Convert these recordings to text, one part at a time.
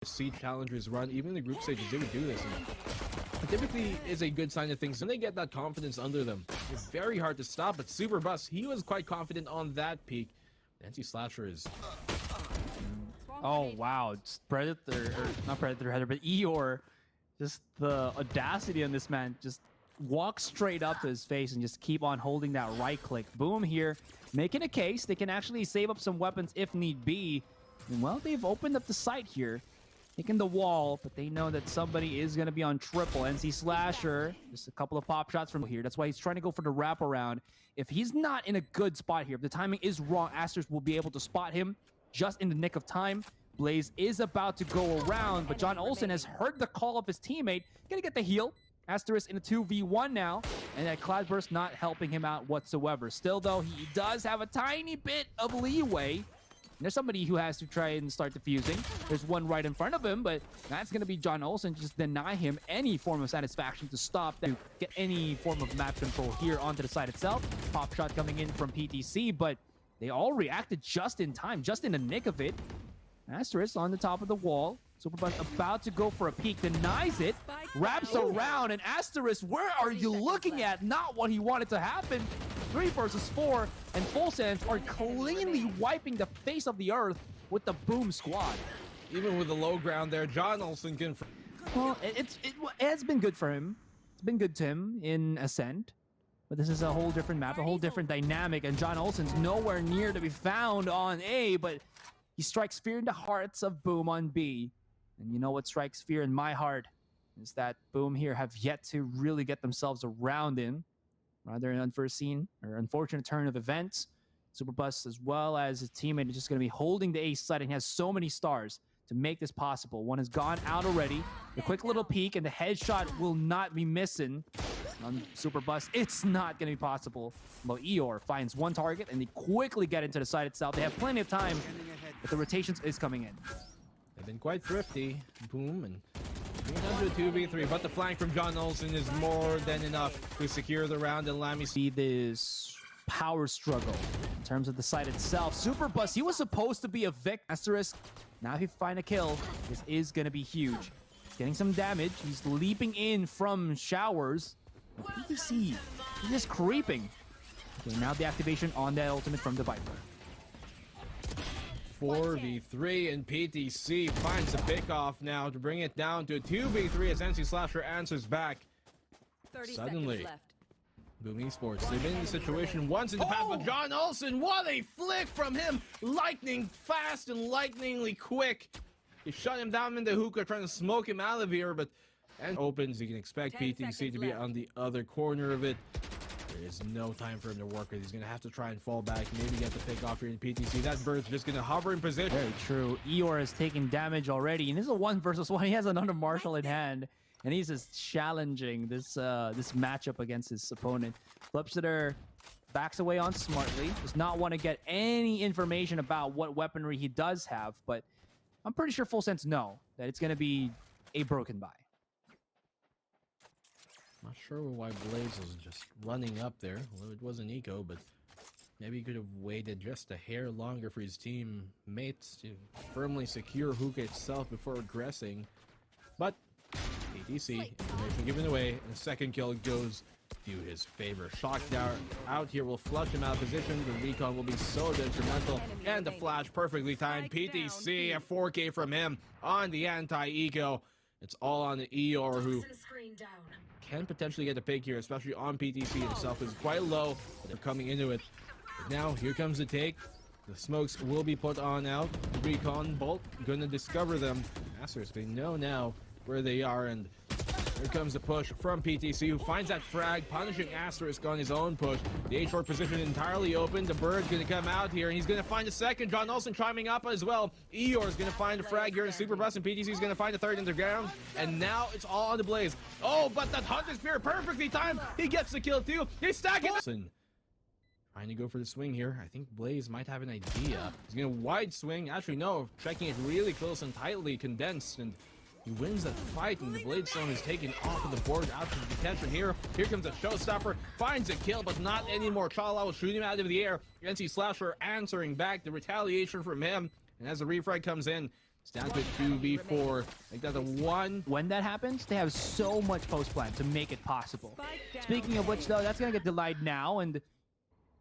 see challengers run, even the group stages, they would do this. And it typically is a good sign of things when they get that confidence under them. It's very hard to stop, but Superbus, he was quite confident on that peak. NC Slasher is... Oh, wow. Just Predator, or not Predator header, but Eeyore. Just the audacity on this man. Just walk straight up to his face and just keep on holding that right click. Boom here, making a case. They can actually save up some weapons if need be. And, well, they've opened up the site here. Taking the wall, but they know that somebody is going to be on triple. NC Slasher, just a couple of pop shots from here. That's why he's trying to go for the wraparound. If he's not in a good spot here, if the timing is wrong, Asters will be able to spot him just in the nick of time. Blaze is about to go around, but John Olsen has heard the call of his teammate. Gonna get the heal. Asterisk in a 2v1 now, and that Cloudburst not helping him out whatsoever. Still, though, he does have a tiny bit of leeway. And there's somebody who has to try and start defusing. There's one right in front of him, but that's going to be John Olsen. Just deny him any form of satisfaction to stop that, get any form of map control here onto the side itself. Pop shot coming in from PTC, but they all reacted just in time, just in the nick of it. Asterisk on the top of the wall. Superbus about to go for a peek, denies it, wraps around, and Asterisk, where are you looking at? Not what he wanted to happen. 3 versus 4, and fullsense are cleanly wiping the face of the earth with the Boom squad. Even with the low ground there, John Olsen can... Well, it has been good for him. It's been good to him in Ascent. But this is a whole different map, a whole different dynamic, and John Olsen's nowhere near to be found on A, but he strikes fear in the hearts of Boom on B. And you know what strikes fear in my heart is that Boom here have yet to really get themselves around him. Rather an unforeseen or unfortunate turn of events. Superbus, as well as his teammate, is just going to be holding the ace side, and he has so many stars to make this possible. One has gone out already. The quick little peek, and the headshot will not be missing. On Superbus, it's not going to be possible. But Eeyore finds one target, and they quickly get into the side itself. They have plenty of time, but the rotations is coming in. They've been quite thrifty. Boom, and down to a 2v3, but the flank from John Olsen is more than enough to secure the round, and let me see this power struggle in terms of the site itself. Superbus, he was supposed to be a Vic. Asterisk, now if he find a kill, this is going to be huge. He's getting some damage. He's leaping in from showers. PTC, he's just creeping. Okay, now the activation on that ultimate from the Viper. 4v3, and PTC finds the pickoff now to bring it down to a 2v3 as NC Slasher answers back. Suddenly, Boom eSports, they've been in this situation once in the past, but John Olsen, what a flick from him! Lightning fast and lightningly quick. He shut him down in the hookah, trying to smoke him out of here, but and opens, you can expect PTC to be on the other corner of it. There is no time for him to work with. He's going to have to try and fall back, maybe get the pick off here in PTC. That bird's just going to hover in position. Very true. Eeyore has taken damage already, and this is a 1 versus 1. He has another Marshall in hand, and he's just challenging this this matchup against his opponent. Flipsitter backs away on smartly. Does not want to get any information about what weaponry he does have, but I'm pretty sure fullsense know that it's going to be a broken buy. Not sure why Blaze was just running up there. Well, it was an eco, but maybe he could have waited just a hair longer for his teammates to firmly secure hookah itself before aggressing. But PTC, information given away, and the second kill goes to his favor. Shock out here will flush him out of position. The recon will be so detrimental, and the flash perfectly timed. PTC, a 4K from him on the anti-eco. It's all on the Eeyore, who can potentially get a pick here, especially on PTC himself, is quite low, but they're coming into it. But now, here comes the take. The smokes will be put on out. Recon Bolt gonna discover them. Asterisk, they know now where they are, and here comes the push from PTC, who finds that frag, punishing Asterisk on his own push. The A-short position entirely open. The bird's going to come out here, and he's going to find a second. John Olsen chiming up as well. Eeyore's going to find a frag here in Superbus, and PTC's going to find a third in the ground. And now it's all on the Blaze. Oh, but that Hunter Spear perfectly timed. He gets the kill too. He's stacking. Trying to go for the swing here. I think Blaze might have an idea. He's going to wide swing. Actually, no. Checking it really close and tightly condensed, and he wins that fight, and the Blade Stone is taken off of the board out of detention here. Here comes a showstopper, finds a kill, but not anymore. Chala will shoot him out of the air. NC Slasher answering back the retaliation from him. And as the refrag comes in, It's down to 2v4. Like that's a one. When that happens, they have so much post plan to make it possible. Speaking of which, though, that's going to get delayed now, and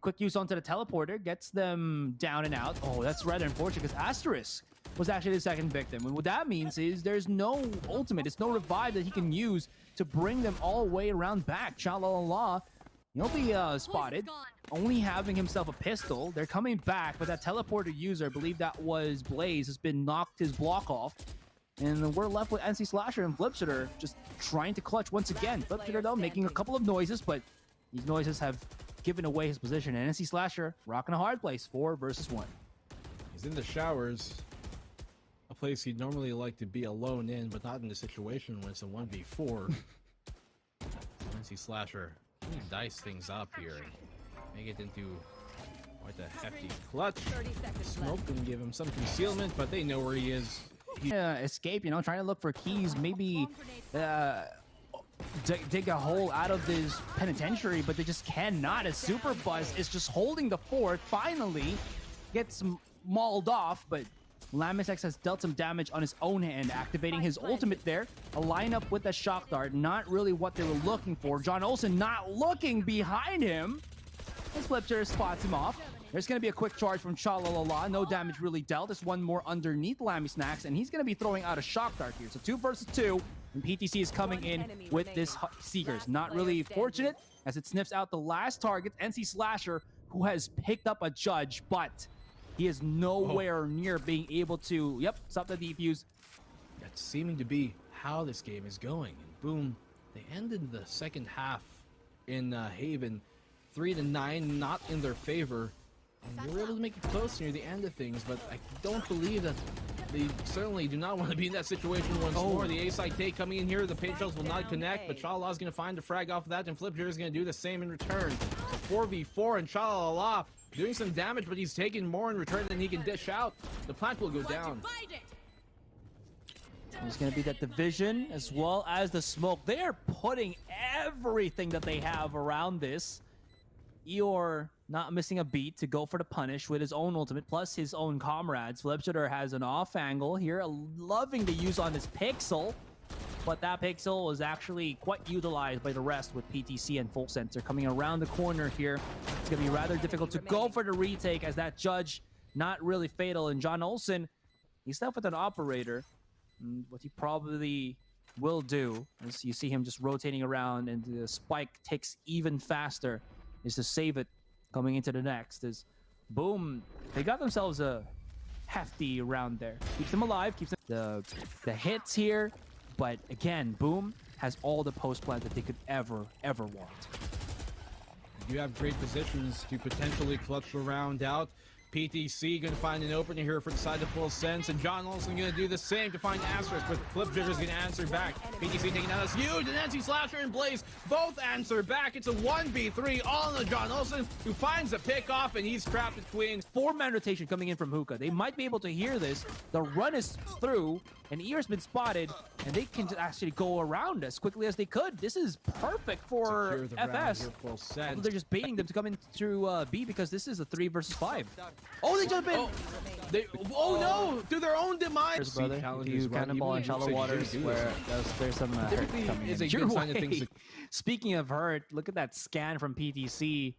quick use onto the teleporter gets them down and out. Oh, that's rather unfortunate because Asterisk was actually the second victim. And what that means is there's no ultimate, it's no revive that he can use to bring them all the way around back. Shalala, he'll be spotted, only having himself a pistol. They're coming back, but that teleporter user, I believe that was Blaze, has been knocked his block off. And we're left with NC Slasher and Flipshitter just trying to clutch once again. Flipshitter, though, making a couple of noises, but these noises have given away his position. And NC Slasher rocking a hard place, 4 versus 1. He's in the showers. A place he'd normally like to be alone in, but not in the situation when it's a 1v4. NC Slasher really dice things up here and make it into quite a hefty clutch. Smoke can give him some concealment, but they know where he is. Escape, you know, trying to look for keys, maybe dig a hole out of this penitentiary, but they just cannot, as Super Buzz is just holding the fort. Finally gets mauled off, but Lamisex has dealt some damage on his own hand, activating his ultimate there. A lineup with a shock dart, not really what they were looking for. John Olsen not looking behind him. His Flipster spots him off. There's going to be a quick charge from Chalalala. No damage really dealt. There's one more underneath Lammy Snacks, and he's going to be throwing out a shock dart here. So 2 versus 2, and PTC is coming in with this Seekers. Not really fortunate, as it sniffs out the last target. NC Slasher, who has picked up a judge, but he is nowhere near being able to, stop the defuse. That's seeming to be how this game is going. And boom, they ended the second half in Haven 3-9, not in their favor. And they were able to make it close near the end of things, but I don't believe that they certainly do not want to be in that situation once more. The A-side take coming in here, the page shells will not connect, but Shalala's going to find the frag off of that, and Flipjer is going to do the same in return. So 4v4, and Shalala doing some damage, but he's taking more in return than he can dish out. The plant will go down. There's going to be that division as well as the smoke. They are putting everything that they have around this. Eeyore not missing a beat to go for the punish with his own ultimate plus his own comrades. Flipshitter has an off angle here, loving to use on his Pixel, but that Pixel was actually quite utilized by the rest with PTC and Full Sensor coming around the corner here. It's going to be rather difficult to go for the retake as that judge not really fatal. And John Olsen, he's left with an operator. What he probably will do, as you see him just rotating around and the spike ticks even faster, is to save it coming into the next. Is boom, they got themselves a hefty round there. Keeps them alive, keeps them the hits here, but again, Boom has all the post plans that they could ever want. You have great positions to potentially clutch the round out. PTC going to find an opening here for the side of Full Sense, and John Olsen going to do the same to find Asterisk, but Flip Jitter's going to answer back. PTC taking out this huge, and NC Slasher and Blaze both answer back. It's a 1v3 all on John Olsen, who finds a pick off, and he's trapped between. 4-man rotation coming in from Hookah. They might be able to hear this. The run is through, and Ear's been spotted, and they can actually go around as quickly as they could. This is perfect for FS. They're just baiting them to come in through B because this is a 3 versus 5. Oh, they jump in! Oh no! To their own demise! Brother, if you cannonball in shallow waters where there's some hurt coming in your way. Speaking of hurt, look at that scan from PTC.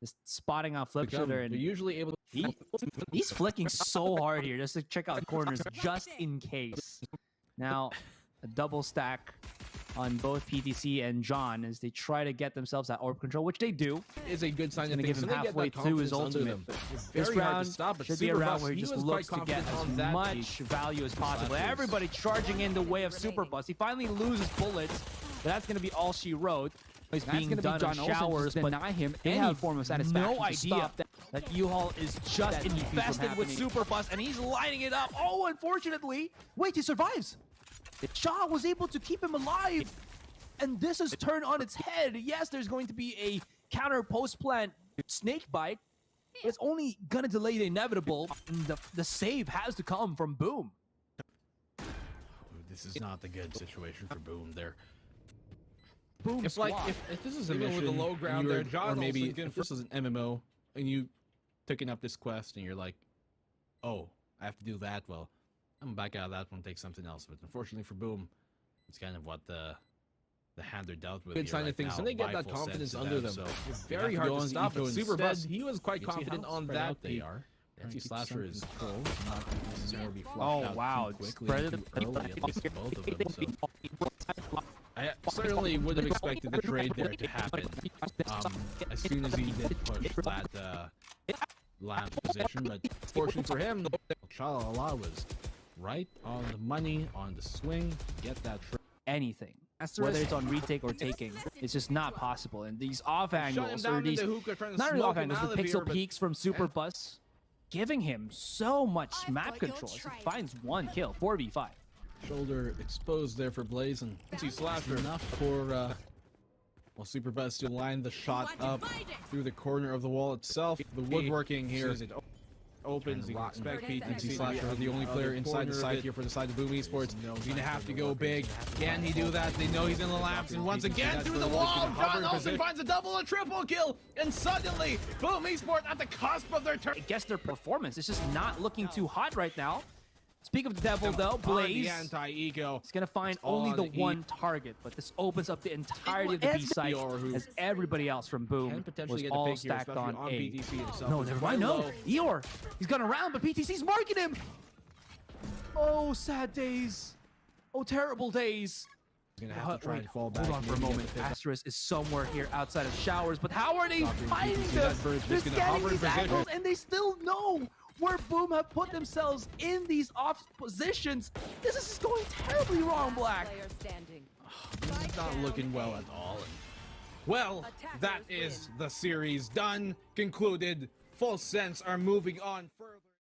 Just spotting out Flipshitter, and they're usually able to... He's flicking so hard here just to check out corners just in case. Now, a double stack on both PTC and John as they try to get themselves that orb control, which they do. Is a good sign. Going to give him halfway to his ultimate. This round should be a round where he just looks to get as much value as possible. Everybody charging in the way of Super Bus. He finally loses bullets, but that's going to be all she wrote. He's being done on showers, but deny him any form of satisfaction. No idea that U-Haul is just infested with Super Bus, and he's lining it up. Oh, unfortunately, wait, he survives. Shaw was able to keep him alive, and this is turned on its head. Yes, there's going to be a counter post-plant snake bite. It's only gonna delay the inevitable, and the save has to come from Boom. This is not the good situation for Boom there. Boom. If this is a mission with a low ground there, John, or maybe if this is an MMO and you taking up this quest and you're like, oh, I have to do that. Well, I'm back out of that one, take something else. But unfortunately for Boom, it's kind of what the hand they're dealt with. Good here sign right of things, now. and they get By that full confidence sense under to them. So It's you very have to hard go to on stop. Eco But Super instead. Bus, he was quite You see how confident on spread that out they peak. are. Trying to Anti keep Slasher some is control, not necessarily flushed Oh, out wow, too quickly spread and it- too early, at least both of them. So I certainly would have expected the trade there to happen as soon as he did push that lamp position. But fortunately for him, Shalala was right on the money, on the swing, to get that trade. Anything, whether it's on retake or taking, it's just not possible. And these off Shut him angles down or in these the hookah, trying to not really smoke off him angles, out but of here, pixel but peaks from Super Bus, giving him so much map control. He finds one kill, 4v5. Shoulder exposed there for Blaze, and Anti-Slasher. enough for well, Super Buzz to line the shot up through the corner of the wall itself. The woodworking here As it opens, you can rotten. expect PTC Anti-Slasher, the only player inside the side here for the side of Boom Esports. He's gonna have to go big. Can he do that? They know he's in the lamps, and once again through the wall, John Olsen finds a double and triple kill, and suddenly Boom Esports at the cusp of their turn. I guess their performance is just not looking too hot right now. Speak of the devil, though, On Blaze the anti-ego. is going to find It's only the on one target, but this opens up the entirety of the B site Eeyore, who as everybody else from Boom Can was potentially get a all pick here, stacked especially on A. BTC himself. No, It's never quite mind. No, low. Eeyore, he's gone around, but PTC's marking him. Oh, sad days. Oh, terrible days. He's gonna have to try and fall back. Hold on for a maybe get moment. the pick up. Asterisk is somewhere here outside of showers, but how are they Doctor fighting PTC, them? that bird's They're just gonna scanning hover in these position. angles, and they still know where Boom have put themselves in these off positions. This is just going terribly wrong, Black. Player standing. This is not looking well at all. Well, that is the series done, concluded. Full Sense are moving on further.